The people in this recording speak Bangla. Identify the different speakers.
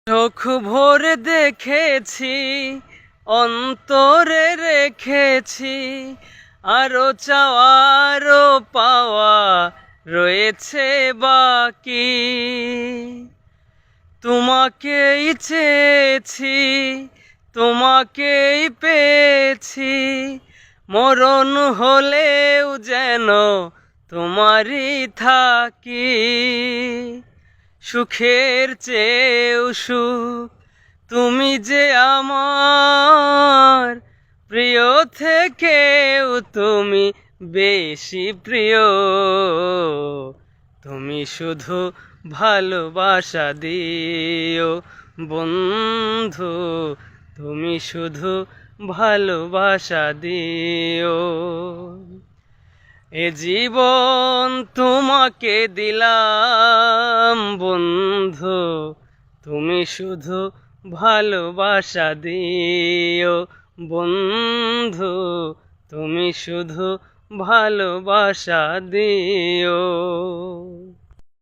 Speaker 1: চোখ ভরে দেখেছি, অন্তরে রেখেছি, আরো চাওয়ারও পাওয়া রয়েছে বাকি। তোমাকেই চেয়েছি, তোমাকেই পেয়েছি, মরণ হলেও যেন তোমারই থাকি। সুখের চেয়েও সুখ তুমি যে আমার, প্রিয় থেকেও তুমি বেশি প্রিয়। তুমি শুধু ভালোবাসা দিও বন্ধু, তুমি শুধু ভালোবাসা দিও। এ জীবন তোমাকে দিলাম বন্ধু, তুমি শুধু ভালোবাসা দিও বন্ধু, তুমি শুধু ভালোবাসা দিও।